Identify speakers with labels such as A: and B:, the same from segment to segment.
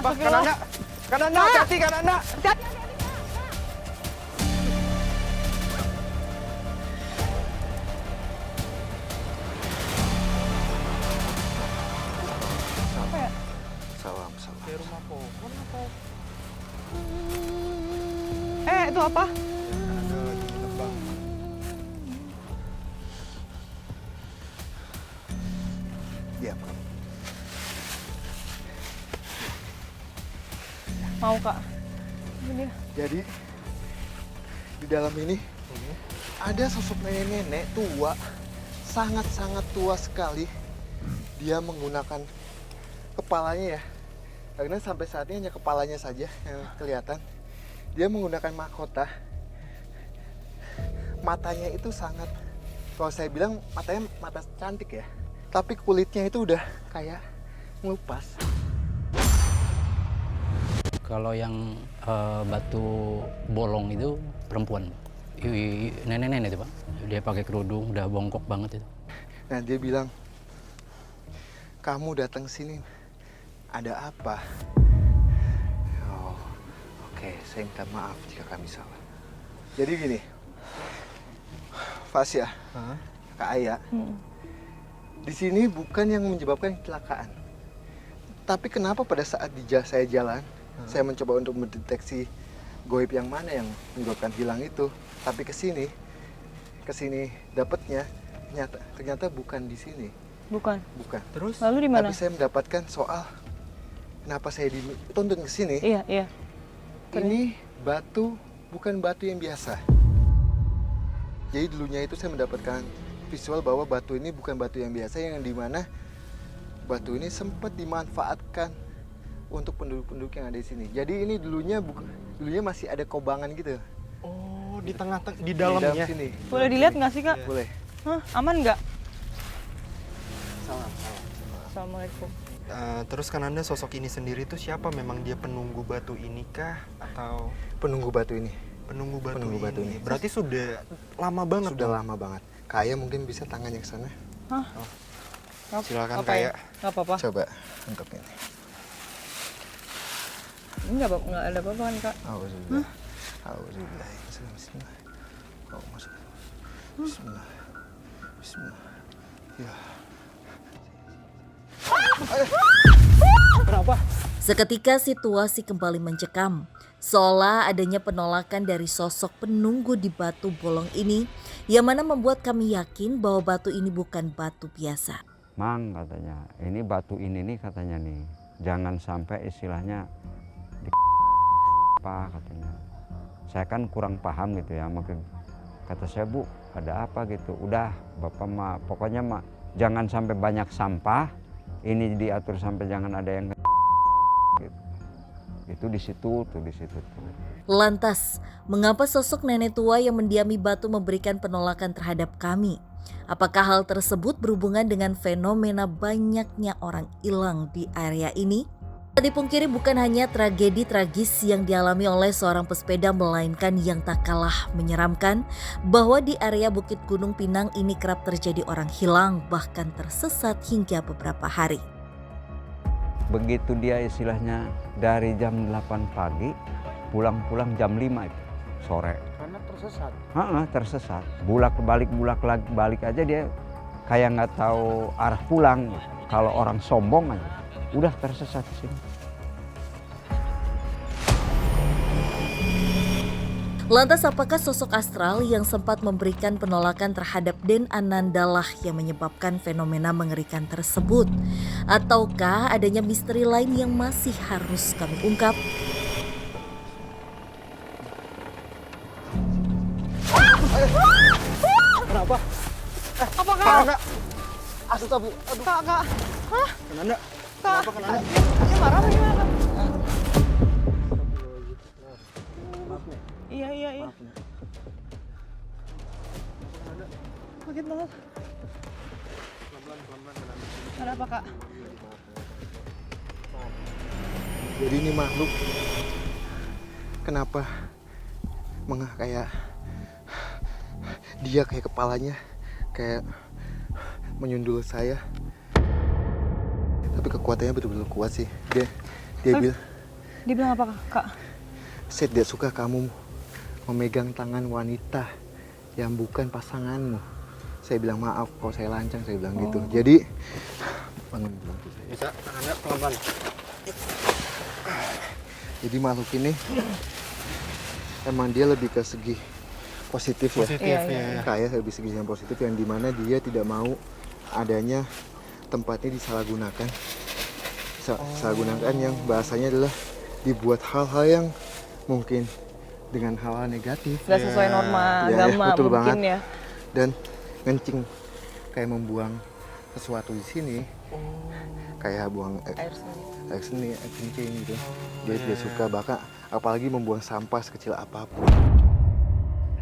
A: Kenapa? Kananda, hati-hati Kananda.
B: Hati-hati. Apa ya?
A: Salam.
C: Kayak rumah pohon atau?
B: Itu apa?
C: Kananda lagi nebang.
A: Diam kamu.
B: Mau Kak. Ini.
A: Jadi di dalam ini ada sosok nenek-nenek tua, sangat-sangat tua sekali. Dia menggunakan kepalanya ya, karena sampai saat ini hanya kepalanya saja yang kelihatan. Dia menggunakan mahkota. Matanya itu sangat, kalau saya bilang matanya mata cantik ya, tapi kulitnya itu udah kayak ngelupas.
D: Kalau yang batu bolong itu perempuan, nenek-nenek itu Pak. Dia pakai kerudung, udah bongkok banget itu.
A: Nah dia bilang, kamu datang sini, ada apa? Oh, oke, saya minta maaf jika kami salah. Jadi gini, Fasya, Kak Aya, di sini bukan yang menyebabkan kecelakaan. Tapi kenapa pada saat saya jalan, saya mencoba untuk mendeteksi goib yang mana yang menyebabkan hilang itu. Tapi ke sini dapatnya ternyata bukan di sini.
B: Bukan.
C: Terus?
B: Lalu di mana?
A: Tapi saya mendapatkan soal kenapa saya dituntun ke sini.
B: Iya.
A: Ini batu bukan batu yang biasa. Jadi dulunya itu saya mendapatkan visual bahwa batu ini bukan batu yang biasa, yang dimana batu ini sempat dimanfaatkan untuk penduduk-penduduk yang ada di sini. Jadi ini dulunya masih ada kobangan gitu.
C: Oh, di tengah-tengah, di dalamnya.
A: Sini.
B: Boleh dilihat nggak sih Kak?
A: Boleh.
B: Hah, aman nggak?
A: Salam.
B: Assalamualaikum.
C: Terus Kananda sosok ini sendiri tuh siapa? Memang dia penunggu batu ini kah? Atau
A: Penunggu batu ini.
C: penunggu
A: Penunggu batu ini.
C: Berarti sudah lama banget
A: Sudah
C: dong?
A: lama banget. Kaya mungkin bisa tangannya ke sana.
B: Hah?
C: Silakan
B: Apa ya?
C: kayak.
B: Nggak apa-apa.
A: Coba angkat ini.
B: Ini nggak ada apa-apa kan Kak?
A: Auzubillah. Auzubillah. Bismillah. Oh, masuk. Bismillah. Ya.
C: Kenapa?
E: Seketika situasi kembali mencekam, seolah adanya penolakan dari sosok penunggu di batu bolong ini, yang mana membuat kami yakin bahwa batu ini bukan batu biasa.
F: Mang katanya, ini batu ini nih katanya nih, jangan sampai istilahnya di apa katanya. Saya kan kurang paham gitu ya, makin kata saya Bu, ada apa gitu. Udah Bapak mah pokoknya mah jangan sampai banyak sampah, ini diatur sampai jangan ada yang gitu. Itu di situ tuh.
E: Lantas, mengapa sosok nenek tua yang mendiami batu memberikan penolakan terhadap kami? Apakah hal tersebut berhubungan dengan fenomena banyaknya orang hilang di area ini? Tak dipungkiri bukan hanya tragedi tragis yang dialami oleh seorang pesepeda, melainkan yang tak kalah menyeramkan bahwa di area Bukit Gunung Pinang ini kerap terjadi orang hilang bahkan tersesat hingga beberapa hari.
F: Begitu dia istilahnya dari jam 8 pagi pulang jam 5 itu sore.
A: Karena tersesat.
F: Tersesat. Bulak balik aja dia kayak nggak tahu arah pulang. Kalau orang sombong aja, udah tersesat di sini.
E: Lantas apakah sosok astral yang sempat memberikan penolakan terhadap Den Anandalah yang menyebabkan fenomena mengerikan tersebut? Ataukah adanya misteri lain yang masih harus kami ungkap?
C: Kenapa?
B: Apa Kak?
A: Kananda. Aduh.
B: Kak. Hah?
C: Kananda.
B: Kak.
C: Kenapa Kananda?
B: Dia marah apa gimana? Iya. Sakit banget. Ada apa Kak?
A: Jadi ini makhluk kenapa kayak dia kayak kepalanya kayak menyundul saya, tapi kekuatannya betul-betul kuat sih. Dia bilang
B: Dia bilang apa kak?
A: Saya tidak suka kamu memegang tangan wanita yang bukan pasanganmu. Saya bilang maaf kalau saya lancang, saya bilang gitu. Jadi bangun bantu saya.
C: Bisa, Ananda pelan-pelan.
A: Jadi makhluk ini emang dia lebih ke segi positif ya.
C: Positif
B: Iya,
C: ya.
A: Kayak lebih segi yang positif yang dimana dia tidak mau adanya tempatnya disalahgunakan. Disalahgunakan yang bahasanya adalah dibuat hal-hal yang mungkin dengan hal-hal negatif.
B: Gak sesuai norma
A: Ya,
B: agama
A: betul
B: mungkin
A: banget.
B: ya.
A: Dan ngencing kayak membuang sesuatu di sini. Kayak buang air seni, air kencing gitu. Dia tidak suka, bahkan apalagi membuang sampah sekecil apapun.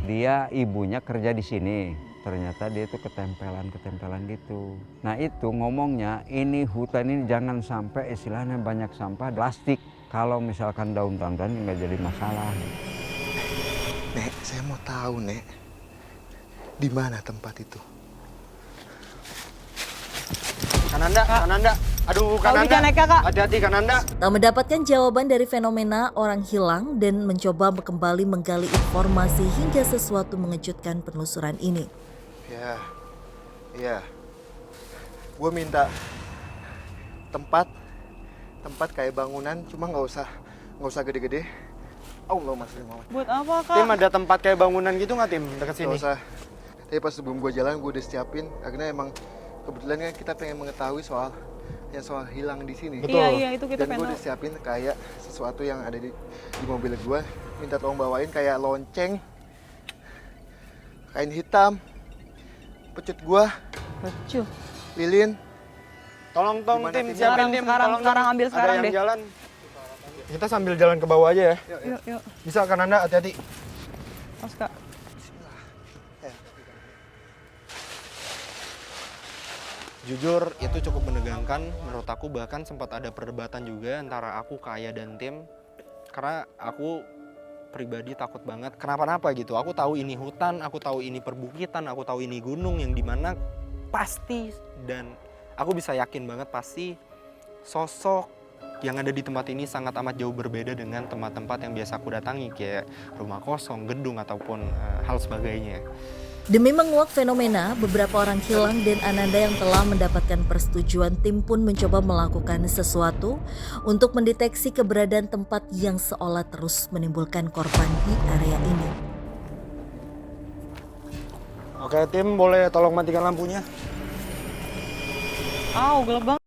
F: Dia ibunya kerja di sini, ternyata dia itu ketempelan gitu. Nah itu ngomongnya, ini hutan ini jangan sampai istilahnya banyak sampah plastik. Kalau misalkan daun-daunan nggak jadi masalah.
A: Nek, saya mau tahu, Nek, di mana tempat itu?
C: Kananda, Kananda. Aduh,
B: Kak Ubi,
C: Kananda.
B: jangan naik, Kak.
C: Hati-hati, Kananda.
E: Tak mendapatkan jawaban dari fenomena orang hilang dan mencoba kembali menggali informasi hingga sesuatu mengejutkan penelusuran ini.
A: Iya. Gue minta tempat kayak bangunan, cuma nggak usah gede-gede. Allah masih mau.
B: Buat apa kak?
C: Tim, ada tempat kayak bangunan gitu nggak, Tim? Dekat sini.
A: Nggak usah. Tapi pas sebelum gue jalan, gue udah siapin. Akhirnya emang kebetulan kan kita pengen mengetahui soal hilang di sini.
C: Betul.
B: Iya itu kita
A: Dan gue
B: pengen
A: udah
B: tahu.
A: siapin kayak sesuatu yang ada di mobil gue. Minta tolong bawain kayak lonceng, kain hitam, pecut gue,
B: Lucu.
A: lilin.
C: Tolong Tom,
A: Gimana,
C: Tim,
A: Tim?
C: siapin
B: Sekarang,
C: Tim.
B: sekarang,
C: Tolong,
B: sekarang,
C: Tom.
B: ambil sekarang
C: Ada yang
B: deh.
C: jalan. Kita sambil jalan ke bawah aja ya.
B: Yuk.
C: Bisa, Kananda, hati-hati.
B: Mas kak.
C: Jujur itu cukup menegangkan menurut aku, bahkan sempat ada perdebatan juga antara aku, Kaya, dan Tim. Karena aku pribadi takut banget kenapa-napa gitu. Aku tahu ini hutan, aku tahu ini perbukitan, aku tahu ini gunung yang dimana pasti, dan aku bisa yakin banget pasti sosok yang ada di tempat ini sangat amat jauh berbeda dengan tempat-tempat yang biasa aku datangi, kayak rumah kosong, gedung, ataupun hal sebagainya.
E: Demi menguak fenomena, beberapa orang hilang dan Ananda yang telah mendapatkan persetujuan tim pun mencoba melakukan sesuatu untuk mendeteksi keberadaan tempat yang seolah terus menimbulkan korban di area ini.
C: Oke, Tim, boleh tolong matikan lampunya?
B: Gelap banget.